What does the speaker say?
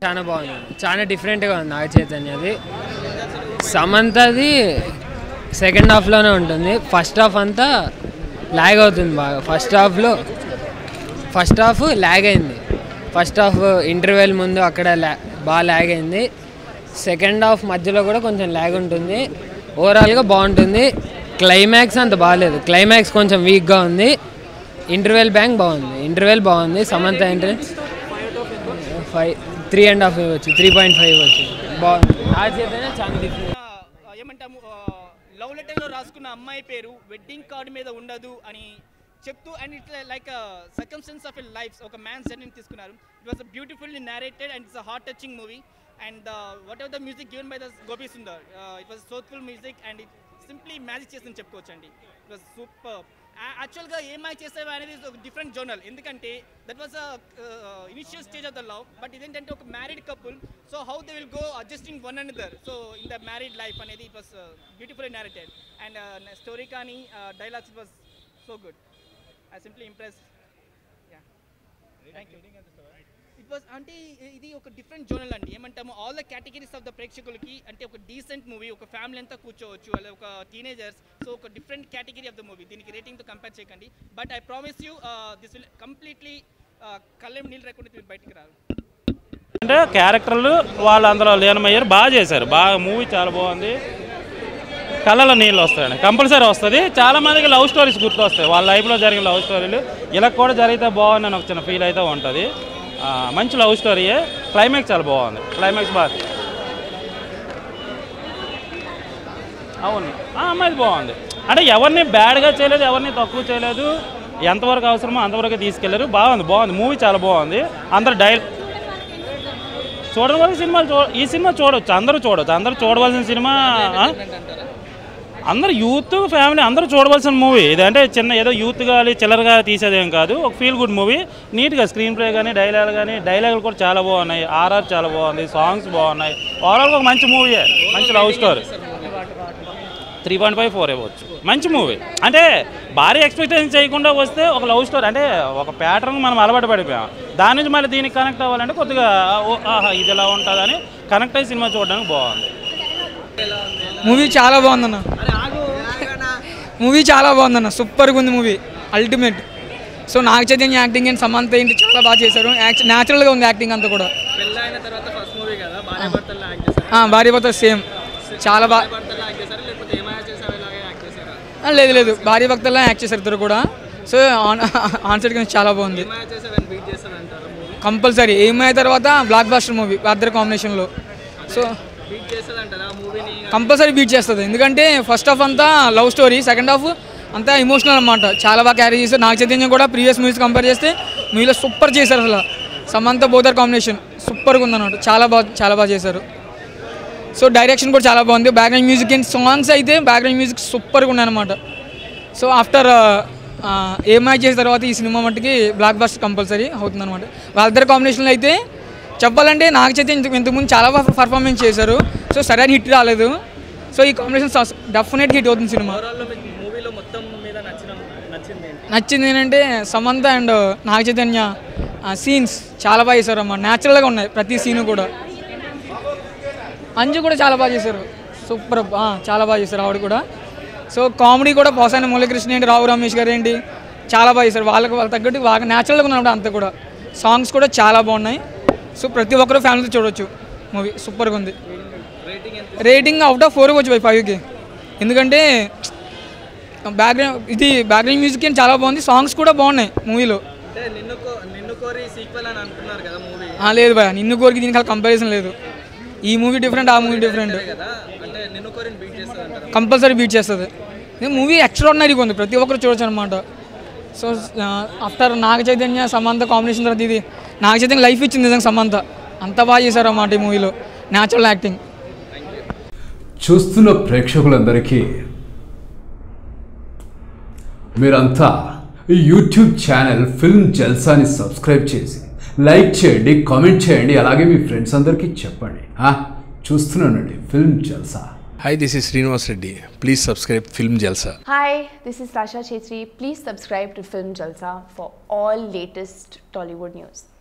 చాలా బాగుంది, చాలా డిఫరెంట్గా ఉంది నాగ చైతన్యది. సమంతది సెకండ్ హాఫ్లోనే ఉంటుంది, ఫస్ట్ హాఫ్ అంతా ల్యాగ్ అవుతుంది బాగా. ఫస్ట్ హాఫ్ ల్యాగ్ అయింది, ఫస్ట్ హాఫ్ ఇంటర్వెల్ ముందు అక్కడ బాగా ల్యాగ్ అయింది. సెకండ్ హాఫ్ మధ్యలో కూడా కొంచెం ల్యాగ్ ఉంటుంది. ఓవరాల్గా బాగుంటుంది. క్లైమాక్స్ అంత బాగాలేదు, క్లైమాక్స్ కొంచెం వీక్గా ఉంది. ఇంటర్వెల్ బాగుంది. సమంత ఎంట్రన్స్ 3.5 ఇవ్వచ్చు, 3.5 ఇవ్వచ్చు. బాగుంది. చాలా డిఫరెంట్. ఏమంటాము, లవ్ లెటర్లో రాసుకున్న అమ్మాయి పేరు వెడ్డింగ్ కార్డు మీద ఉండదు అని చెప్తూ, and it's like circumstance of a life, ఒక మ్యాన్స్ జర్నీ తీసుకున్నారు. It was beautifully narrated and it's a heart touching movie. And whatever the music given by the Gopi Sundar, it was soulful music and it simply magic చేసింది చెప్పుకోవచ్చండి. It was super. యాక్చువల్గా ఏమై చేసేవా అనేది ఒక different zonal, ఎందుకంటే that was initial stage of the love. But ఇదేంటంటే ఒక married couple, so how they will go adjusting one another, so in the married life అనేది it was beautifully narrated. And story కానీ dialogues, it was so good. I simply impressed. Yeah, thank you. It was అంటే ఇది ఒక different zonal అండి. ఏమంటాము, all the categories of the ప్రేక్షకులకి, అంటే ఒక డీసెంట్ మూవీ, ఒక ఫ్యామిలీ అంతా కూర్చోవచ్చు, అలా ఒక టీనేజర్స్, సో ఒక different category of the movie. దీనికి రేటింగ్తో కంపేర్ చేయకండి. But I promise you this will completely కళ్ళెం నీళ్ళు రాకుండా మీరు బయటికి రారు. అంటే క్యారెక్టర్లు వాళ్ళు అందులో లీనమయ్యారు, బాగా చేశారు. మూవీ చాలా బాగుంది. కళ్ళలో నీళ్ళు వస్తాయండి, కంపల్సరీ వస్తుంది. చాలామందికి లవ్ స్టోరీస్ గుర్తొస్తాయి, వాళ్ళ లైఫ్లో జరిగిన లవ్ స్టోరీలు. ఇలా కూడా జరిగితే బాగుందని ఒక చిన్న ఫీల్ అయితే ఉంటుంది. మంచి లవ్ స్టోరీయే. క్లైమాక్స్ చాలా బాగుంది, క్లైమాక్స్ బాగా. అవును, అమ్మాయిది బాగుంది. అంటే ఎవరిని బ్యాడ్గా చేయలేదు, ఎవరిని తక్కువ చేయలేదు, ఎంతవరకు అవసరమో అంతవరకు తీసుకెళ్లారు. బాగుంది మూవీ, చాలా బాగుంది. అందరు చూడడం వల్ల ఈ సినిమా చూడవచ్చు, అందరూ చూడవలసిన సినిమా. అందరూ యూత్ ఫ్యామిలీ అందరూ చూడవలసిన మూవీ ఇది. అంటే చిన్న ఏదో యూత్ కానీ చిల్లరగా తీసేదేం కాదు, ఒక ఫీల్ గుడ్ మూవీ. నీట్గా స్క్రీన్ ప్లే కానీ డైలాగులు కూడా చాలా బాగున్నాయి. ఆర్ఆర్ చాలా బాగుంది, సాంగ్స్ బాగున్నాయి. ఓవరాల్గా ఒక మంచి మూవీయే, మంచి లవ్ స్టోరీ. 3.5, 4 ఇవ్వచ్చు. మంచి మూవీ. అంటే భారీ ఎక్స్పెక్టేషన్ చేయకుండా వస్తే ఒక లవ్ స్టోరీ, అంటే ఒక ప్యాటర్న్ మనం అలవాటు పడిపోయాం. దాని నుంచి మళ్ళీ దీనికి కనెక్ట్ అవ్వాలంటే కొద్దిగా ఇది ఎలా ఉంటుందని కనెక్ట్ అయ్యి సినిమా చూడడానికి బాగుంది. మూవీ చాలా బాగుందన్న, సూపర్గా ఉంది movie, ultimate. So Naga Chaitanya acting and Samantha ఏంటి చాలా బాగా చేశారు. న్యాచురల్గా ఉంది యాక్టింగ్ అంతా కూడా. భార్య భర్త సేమ్, చాలా బాగా. లేదు భార్య భర్తలా యాక్ట్ చేశారు ఇద్దరు కూడా. సో ఆన్సర్ కింద చాలా బాగుంది. కంపల్సరీ ఏమై తర్వాత బ్లాక్ బాస్టర్ మూవీ ఇద్దరు కాంబినేషన్లో. సో కంపల్సరీ బీట్ చేస్తుంది, ఎందుకంటే ఫస్ట్ హాఫ్ అంతా లవ్ స్టోరీ, సెకండ్ హాఫ్ అంతా ఎమోషనల్ అనమాట. చాలా బాగా క్యారీ చేస్తారు. నాగ చైతన్యం కూడా ప్రీవియస్ మూవీస్ కంపేర్ చేస్తే మూవీలో సూపర్ చేశారు. అసలు సమంత బోదర్ కాంబినేషన్ సూపర్గా ఉందన్నమాట, చాలా బాగా చేశారు. సో డైరెక్షన్ కూడా చాలా బాగుంది. బ్యాక్గ్రౌండ్ మ్యూజిక్ అండ్ సాంగ్స్ అయితే బ్యాక్గ్రౌండ్ మ్యూజిక్ సూపర్గా ఉన్నాయన్నమాట. సో ఆఫ్టర్ ఏమై చేసిన తర్వాత ఈ సినిమా మట్టుకి బ్లాక్ బస్టర్ కంపల్సరీ అవుతుందన్నమాట. వాళ్ళిద్దరు కాంబినేషన్లో అయితే చెప్పాలంటే నాగ చైతన్య ఇంతకుముందు చాలా బాగా పర్ఫార్మెన్స్ చేశారు. సో సరైన హిట్ రాలేదు. సో ఈ కాంబినేషన్ డెఫినెట్ హిట్ అవుతుంది సినిమా. నచ్చింది ఏంటంటే సమంత అండ్ నాగ చైతన్య సీన్స్ చాలా బాగా చేశారు అన్నమాట. న్యాచురల్గా ఉన్నాయి ప్రతి సీను కూడా. అంజు కూడా చాలా బాగా చేశారు, సూపర్, చాలా బాగా చేశారు ఆవిడ కూడా. సో కామెడీ కూడా పోసాని మురళీకృష్ణ ఏంటి, రావు రమేష్ గారు ఏంటి చాలా బాగా చేశారు. వాళ్ళ తగ్గట్టు బాగా న్యాచురల్గా ఉన్నప్పుడు అంతా కూడా. సాంగ్స్ కూడా చాలా బాగున్నాయి. సో ప్రతి ఒక్కరు ఫ్యామిలీతో చూడవచ్చు మూవీ, సూపర్గా ఉంది. రేటింగ్ అవుట్ ఆఫ్ 4 ఇవ్వచ్చు 5కి, ఎందుకంటే బ్యాక్గ్రౌండ్ మ్యూజిక్ అని చాలా బాగుంది. సాంగ్స్ కూడా బాగున్నాయి మూవీలో. లేదు భయ, నిన్ను కోరికి దీనికి కంపారిజన్ లేదు. ఈ మూవీ డిఫరెంట్, ఆ మూవీ డిఫరెంట్, కంపల్సరీ బీట్ చేస్తుంది. మూవీ ఎక్స్ట్రాడినరీగా ఉంది, ప్రతి ఒక్కరు చూడొచ్చు అనమాట. So after Naga Chaitanya Samantha combination తర్వాత ఇది నాగ చైతన్య లైఫ్ ఇచ్చింది నిజంగా. సమంత అంత బాగా చేశారు అన్నమాట ఈ మూవీలో, న్యాచురల్ యాక్టింగ్. చూస్తున్న ప్రేక్షకులందరికీ మీరంతా ఈ యూట్యూబ్ ఛానల్ ఫిల్మ్ జల్సాని సబ్స్క్రైబ్ చేసి లైక్ చేయండి, కామెంట్ చేయండి, అలాగే మీ ఫ్రెండ్స్ అందరికీ చెప్పండి. చూస్తున్నానండి film Jalsa. Hi, this is Srinivas Reddy. Please subscribe Film Jalsa. Hi, this is Sasha Chetri. Please subscribe to Film Jalsa for all latest Tollywood news.